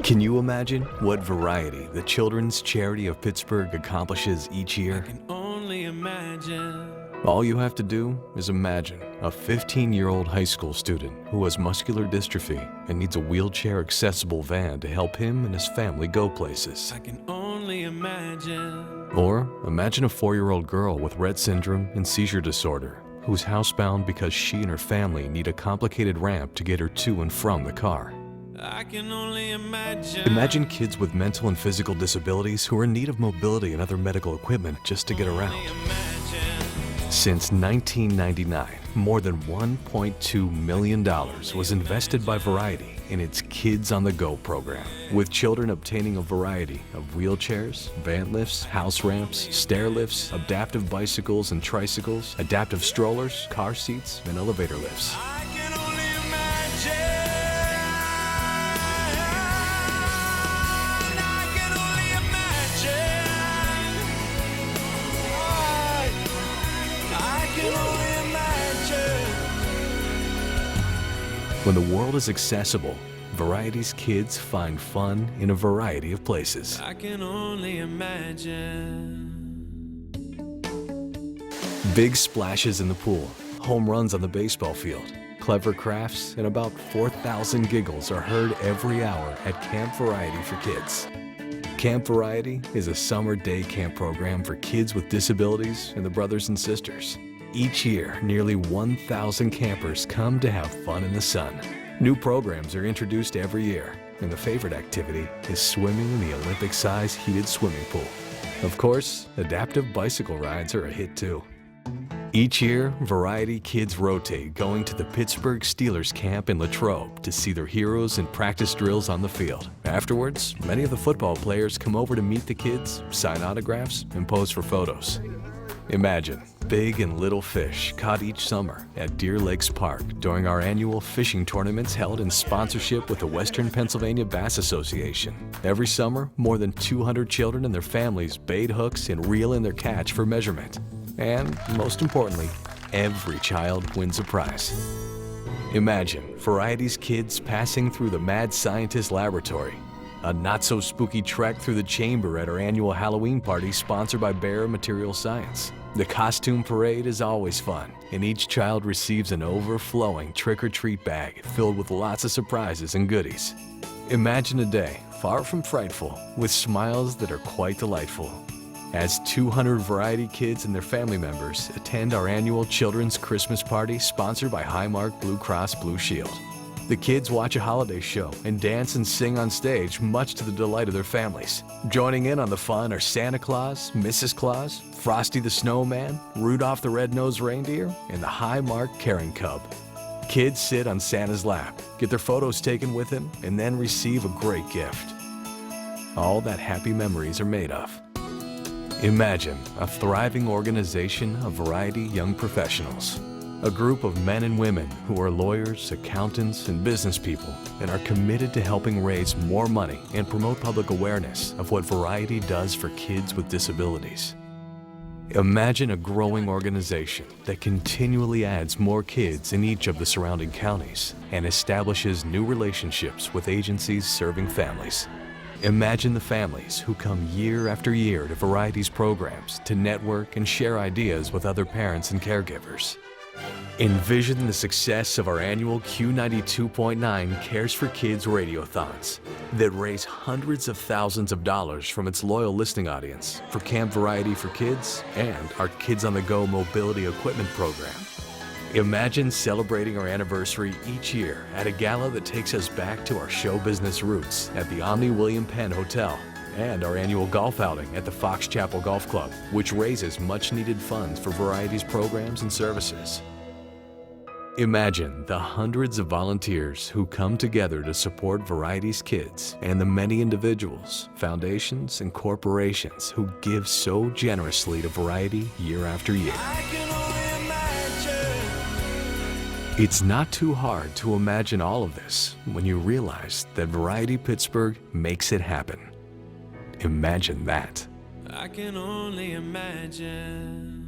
Can you imagine what Variety, the children's charity of Pittsburgh, accomplishes each year? I can only imagine. All you have to do is imagine a 15-year-old high school student who has muscular dystrophy and needs a wheelchair-accessible van to help him and his family go places. I can only imagine. Or imagine a 4-year-old girl with Rett syndrome and seizure disorder who's housebound because she and her family need a complicated ramp to get her to and from the car. I can only imagine. Imagine kids with mental and physical disabilities who are in need of mobility and other medical equipment just to get around. Since 1999, more than $1.2 million was invested by Variety in its Kids on the Go program, with children obtaining a variety of wheelchairs, van lifts, house ramps, stair lifts, adaptive bicycles and tricycles, adaptive strollers, car seats, and elevator lifts. I can only imagine. I can only imagine. I can only imagine. When the world is accessible, Variety's kids find fun in a variety of places. I can only imagine. Big splashes in the pool, home runs on the baseball field, clever crafts, and about 4,000 giggles are heard every hour at Camp Variety for Kids. Camp Variety is a summer day camp program for kids with disabilities and their brothers and sisters. Each year, nearly 1,000 campers come to have fun in the sun. New programs are introduced every year, and the favorite activity is swimming in the Olympic-sized heated swimming pool. Of course, adaptive bicycle rides are a hit too. Each year, Variety kids rotate going to the Pittsburgh Steelers camp in Latrobe to see their heroes and practice drills on the field. Afterwards, many of the football players come over to meet the kids, sign autographs, and pose for photos. Imagine big and little fish caught each summer at Deer Lakes Park during our annual fishing tournaments held in sponsorship with the Western Pennsylvania Bass Association. Every summer, more than 200 children and their families bait hooks and reel in their catch for measurement. And, most importantly, every child wins a prize. Imagine Variety's kids passing through the Mad Scientist Laboratory, a not-so-spooky trek through the chamber at our annual Halloween party sponsored by Bear Material Science. The costume parade is always fun, and each child receives an overflowing trick-or-treat bag filled with lots of surprises and goodies. Imagine a day far from frightful, with smiles that are quite delightful, as 200 Variety kids and their family members attend our annual Children's Christmas Party sponsored by Highmark Blue Cross Blue Shield. The kids watch a holiday show and dance and sing on stage, much to the delight of their families. Joining in on the fun are Santa Claus, Mrs. Claus, Frosty the Snowman, Rudolph the Red-Nosed Reindeer, and the Highmark Caring Cub. Kids sit on Santa's lap, get their photos taken with him, and then receive a great gift. All that happy memories are made of. Imagine a thriving organization of Variety young professionals. A group of men and women who are lawyers, accountants, and business people and are committed to helping raise more money and promote public awareness of what Variety does for kids with disabilities. Imagine a growing organization that continually adds more kids in each of the surrounding counties and establishes new relationships with agencies serving families. Imagine the families who come year after year to Variety's programs to network and share ideas with other parents and caregivers. Envision the success of our annual Q92.9 Cares for Kids radiothons that raise hundreds of thousands of dollars from its loyal listening audience for Camp Variety for Kids and our Kids on the Go mobility equipment program. Imagine celebrating our anniversary each year at a gala that takes us back to our show business roots at the Omni William Penn Hotel and our annual golf outing at the Fox Chapel Golf Club, which raises much-needed funds for Variety's programs and services. Imagine the hundreds of volunteers who come together to support Variety's kids and the many individuals, foundations, and corporations who give so generously to Variety year after year. I can only imagine. It's not too hard to imagine all of this when you realize that Variety Pittsburgh makes it happen. Imagine that. I can only imagine.